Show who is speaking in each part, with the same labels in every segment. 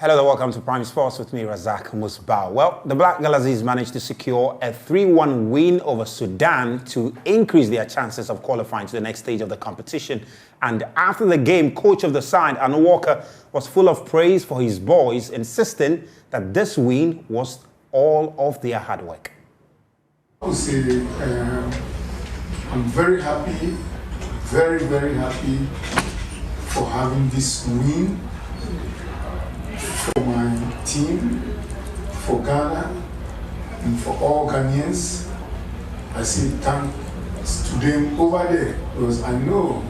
Speaker 1: Hello and welcome to Prime Sports with me, Razak Musbau. Well, the Black Galaxies managed to secure a 3-1 win over Sudan to increase their chances of qualifying to the next stage of the competition. And after the game, coach of the side, Anu Walker, was full of praise for his boys, insisting that this win was all of their hard work.
Speaker 2: I would say I'm very happy, very happy for having this win. For my team, for Ghana, and for all Ghanaians. I say thanks to them over there, because I know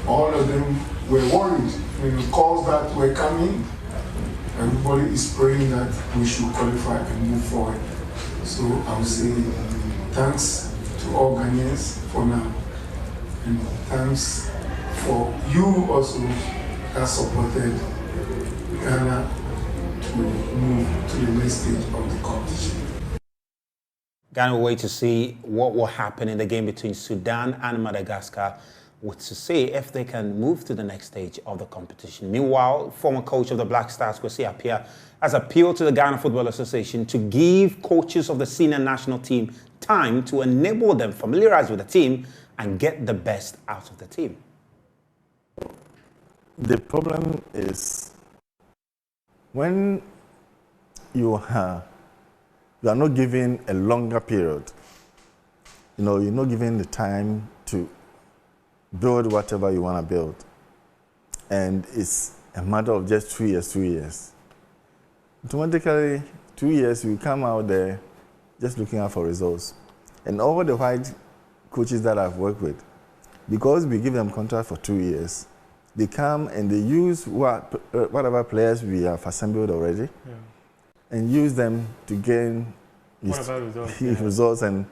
Speaker 2: all of them were worried when the calls that were coming. Everybody is praying that we should qualify and move forward. So I would say thanks to all Ghanaians for now, and thanks for you also that supported Ghana to move to the next stage of the competition.
Speaker 1: Ghana will wait to see what will happen in the game between Sudan and Madagascar, to see if they can move to the next stage of the competition. Meanwhile, former coach of the Black Stars, Kwesi Appiah, has appealed to the Ghana Football Association to give coaches of the senior national team time to enable them familiarize with the team and get the best out of the team.
Speaker 3: The problem is when you are not given a longer period, you're not given the time to build whatever you want to build. And it's a matter of just 2 years. Automatically, 2 years, you come out there just looking out for results. And all the white coaches that I've worked with, because we give them contract for 2 years, they come and they use whatever players we have assembled already, and use them to gain results and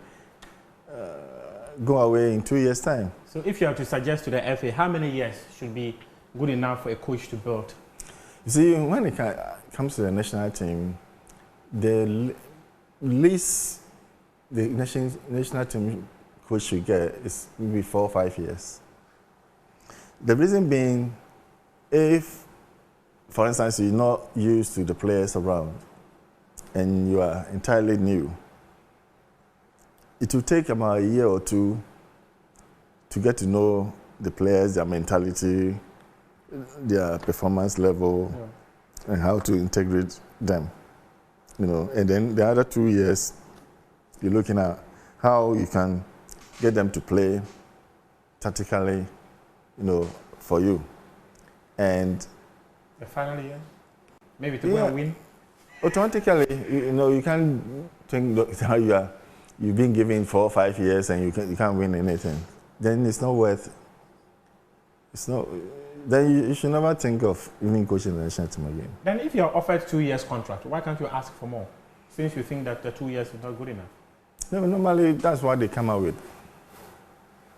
Speaker 3: go away in 2 years' time.
Speaker 4: So if you have to suggest to the FA, how many years should be good enough for a coach to build?
Speaker 3: You see, when it comes to the national team, the least the national team coach should get is maybe 4 or 5 years. The reason being, if, for instance, you're not used to the players around and you are entirely new, it will take about a year or two to get to know the players, their mentality, their performance level, and how to integrate them. And then the other 2 years, you're looking at how you can get them to play tactically, for you. And
Speaker 4: the final year, maybe to go and win.
Speaker 3: Automatically, you can't think how you've been given 4 or 5 years and you can't win anything. Then it's not worth. It's not. Then you should never think of even coaching the national team again.
Speaker 4: Then, if you're offered 2 years contract, why can't you ask for more? Since you think that the 2 years is not good enough.
Speaker 3: No, normally that's what they come out with.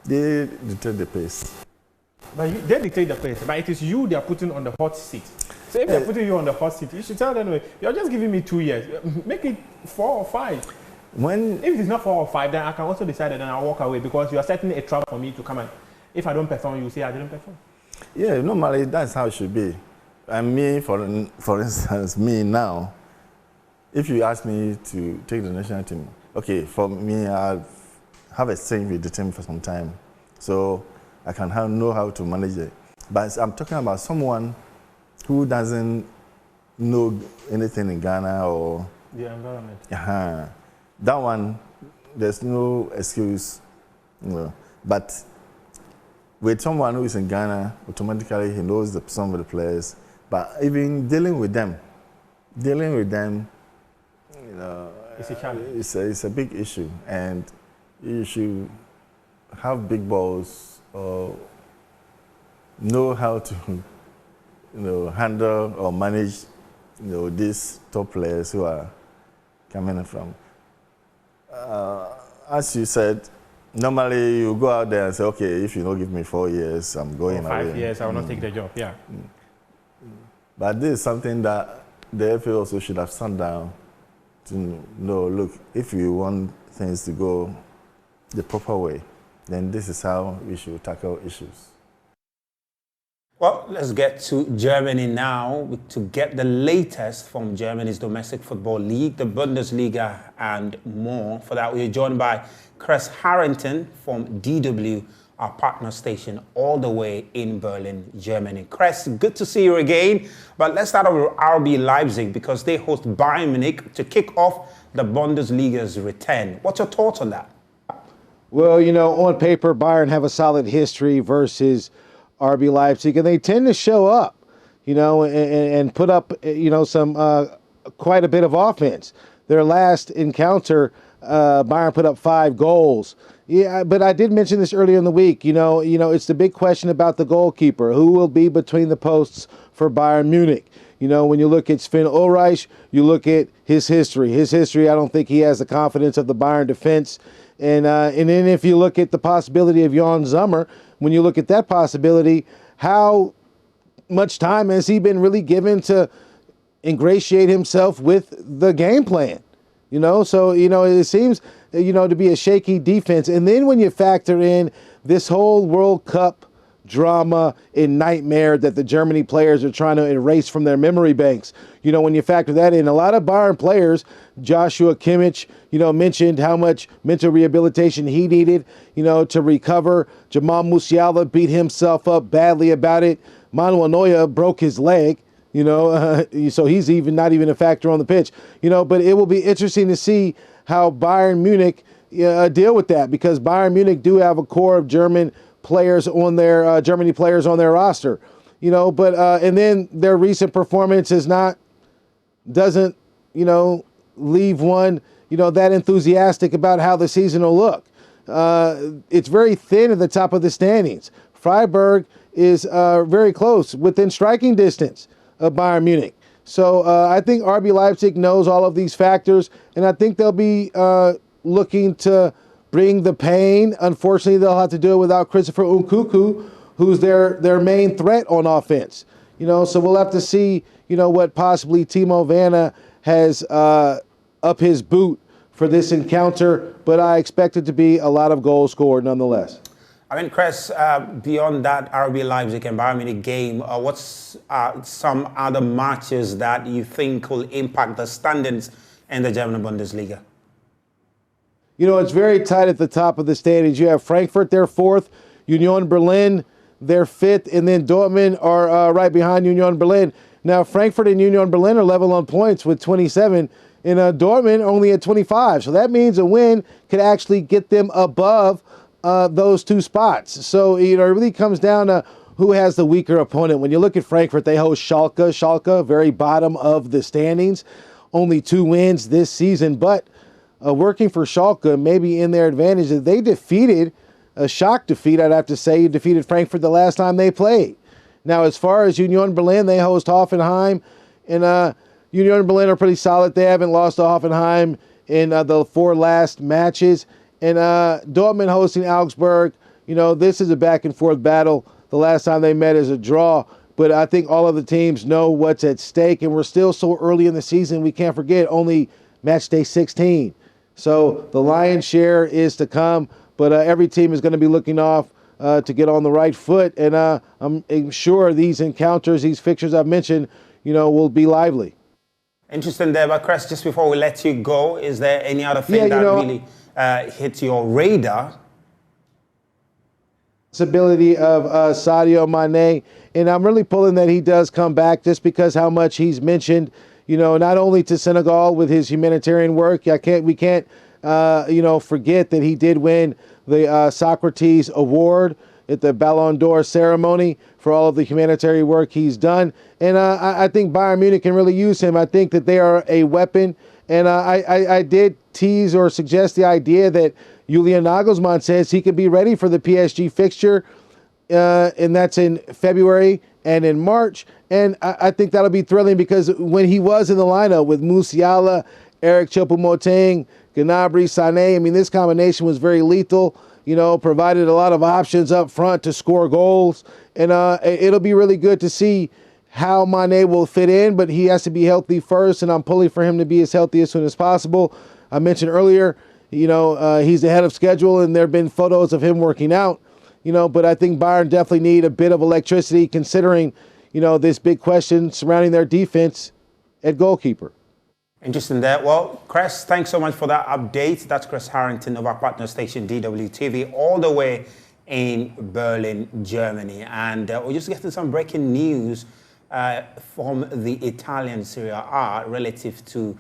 Speaker 3: They dictate the pace.
Speaker 4: But they dictate the pace, but it is you they are putting on the hot seat. So if they're putting you on the hot seat, you should tell them, you're just giving me 2 years. Make it 4 or 5. If it is not 4 or 5, then I can also decide that I'll walk away, because you are setting a trap for me to come and, if I don't perform, you say I didn't perform.
Speaker 3: Yeah, normally that's how it should be. And me, for instance, me now, if you ask me to take the national team, okay, for me, I have a stint with the team for some time. So I can know how to manage it. But I'm talking about someone who doesn't know anything in Ghana or
Speaker 4: the environment.
Speaker 3: That one, there's no excuse. But with someone who is in Ghana, automatically he knows some of the players. But even dealing with them,
Speaker 4: it's a challenge.
Speaker 3: It's a big issue, and you should have big balls or know how to handle or manage these top players who are coming from. As you said, normally you go out there and say, okay, if you don't give me 4 years, I'm going away.
Speaker 4: 5 years, I will not take the job.
Speaker 3: But this is something that the FA also should have sat down to know, look, if you want things to go the proper way, then this is how we should tackle issues.
Speaker 1: Well, let's get to Germany now to get the latest from Germany's domestic football league, the Bundesliga, and more. For that, we are joined by Kres Harrington from DW, our partner station, all the way in Berlin, Germany. Kres, good to see you again. But let's start with RB Leipzig because they host Bayern Munich to kick off the Bundesliga's return. What's your thoughts on that?
Speaker 5: Well, you know, on paper, Bayern have a solid history versus RB Leipzig, and they tend to show up, you know, and put up, you know, some quite a bit of offense. Their last encounter, Bayern put up 5 goals. Yeah, but I did mention this earlier in the week. You know, it's the big question about the goalkeeper. Who will be between the posts for Bayern Munich? You know, when you look at Sven Ulreich, you look at his history. His history, I don't think he has the confidence of the Bayern defense. And then if you look at the possibility of Jan Sommer, when you look at that possibility, how much time has he been really given to ingratiate himself with the game plan? You know, so, you know, it seems, you know, to be a shaky defense. And then when you factor in this whole World Cup drama and nightmare that the Germany players are trying to erase from their memory banks, you know, when you factor that in, a lot of Bayern players, Joshua Kimmich, you know, mentioned how much mental rehabilitation he needed, you know, to recover. Jamal Musiala beat himself up badly about it. Manuel Neuer broke his leg. You know, so he's not even a factor on the pitch. You know, but it will be interesting to see how Bayern Munich deal with that, because Bayern Munich do have a core of Germany players on their roster. You know, but and then their recent performance doesn't you know, leave one, you know, that enthusiastic about how the season will look. It's very thin at the top of the standings. Freiburg is very close, within striking distance of Bayern Munich. So I think RB Leipzig knows all of these factors, and I think they'll be looking to bring the pain. Unfortunately, they'll have to do it without Christopher Nkunku, who's their main threat on offense. You know, so we'll have to see, you know, what possibly Timo Werner has up his boot for this encounter, but I expect it to be a lot of goals scored nonetheless.
Speaker 1: I mean, Kres, beyond that RB Leipzig and Bayern Munich game, what's some other matches that you think will impact the standings in the German Bundesliga?
Speaker 5: You know, it's very tight at the top of the standings. You have Frankfurt, they're 4th, Union Berlin, they're 5th, and then Dortmund are right behind Union Berlin. Now, Frankfurt and Union Berlin are level on points with 27, and Dortmund only at 25. So that means a win could actually get them above those 2 spots. So, you know, it really comes down to who has the weaker opponent. When you look at Frankfurt, they host Schalke. Schalke, very bottom of the standings. Only 2 wins this season, but working for Schalke maybe in their advantage. They defeated, a shock defeat, I'd have to say, defeated Frankfurt the last time they played. Now, as far as Union Berlin, they host Hoffenheim, and Union Berlin are pretty solid. They haven't lost to Hoffenheim in the 4 last matches. And Dortmund hosting Augsburg, you know, this is a back-and-forth battle. The last time they met is a draw. But I think all of the teams know what's at stake, and we're still so early in the season. We can't forget only match day 16. So the lion's share is to come, but every team is going to be looking off to get on the right foot. And I'm sure these encounters, these fixtures I've mentioned, you know, will be lively.
Speaker 1: Interesting there, but Kres, just before we let you go, is there any other thing that really hit your radar?
Speaker 5: Ability of Sadio Mane, and I'm really pulling that he does come back just because how much he's mentioned, you know, not only to Senegal with his humanitarian work. We can't you know, forget that he did win the Socrates Award at the Ballon d'Or ceremony for all of the humanitarian work he's done. And I think Bayern Munich can really use him. I think that they are a weapon. And I did tease or suggest the idea that Julian Nagelsmann says he could be ready for the PSG fixture, and that's in February and in March. And I think that'll be thrilling because when he was in the lineup with Musiala, Eric Choupo-Moting, Gnabry, Sané, I mean, this combination was very lethal, you know, provided a lot of options up front to score goals. And it'll be really good to see how Mane will fit in, but he has to be healthy first, and I'm pulling for him to be as healthy as soon as possible. I mentioned earlier, you know, he's ahead of schedule, and there have been photos of him working out. but I think Bayern definitely need a bit of electricity considering, this big question surrounding their defense at goalkeeper.
Speaker 1: Interesting there. Well, Kres, thanks so much for that update. That's Kres Harrington of our partner station DWTV, all the way in Berlin, Germany. And we're just getting some breaking news from the Italian Serie A relative to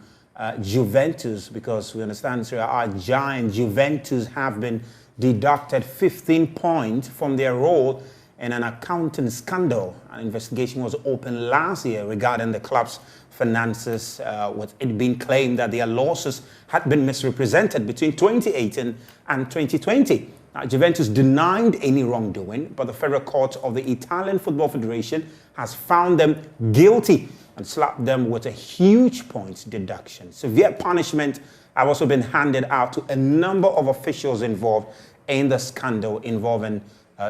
Speaker 1: Juventus, because we understand Serie A giant Juventus have been deducted 15 points from their role in an accounting scandal. An investigation was opened last year regarding the club's finances, with it being claimed that their losses had been misrepresented between 2018 and 2020. Now, Juventus denied any wrongdoing, but the Federal Court of the Italian Football Federation has found them guilty and slapped them with a huge points deduction. Severe punishment have also been handed out to a number of officials involved in the scandal involving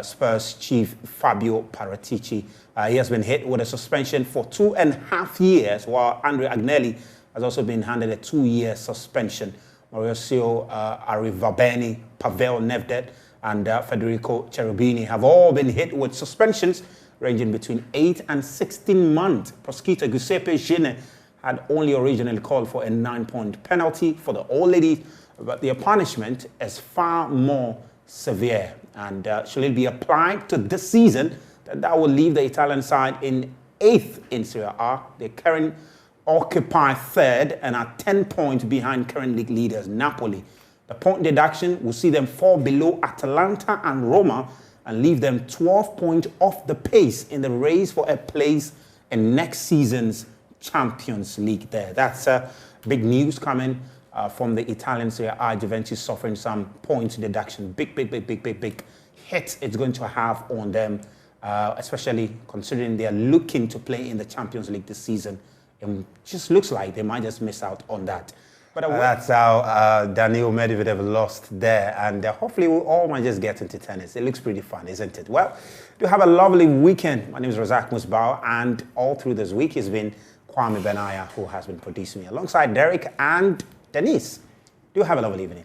Speaker 1: Spurs chief Fabio Paratici. He has been hit with a suspension for 2.5 years, while Andrea Agnelli has also been handed a 2-year suspension. Mauricio Arrivabene, Pavel Nedved, and Federico Cherubini have all been hit with suspensions ranging between 8 and 16 months. Prosecutor Giuseppe Gine had only originally called for a 9-point penalty for the old lady, but their punishment is far more severe. And should it be applied to this season, that will leave the Italian side in 8th in Serie A. They currently occupy 3rd and are 10 points behind current league leaders Napoli. The point deduction will see them fall below Atalanta and Roma and leave them 12 points off the pace in the race for a place in next season's Champions League there. That's big news coming from the Italian Serie A. Juventus suffering some points deduction. Big hit it's going to have on them, especially considering they are looking to play in the Champions League this season. It just looks like they might just miss out on that. But that's how Daniil Medvedev lost there, and hopefully we all might just get into tennis. It looks pretty fun, isn't it? Well, do have a lovely weekend. My name is Razak Musbau, and all through this week it's been Kwame Benaya who has been producing me alongside Derek and Denise. Do have a lovely evening.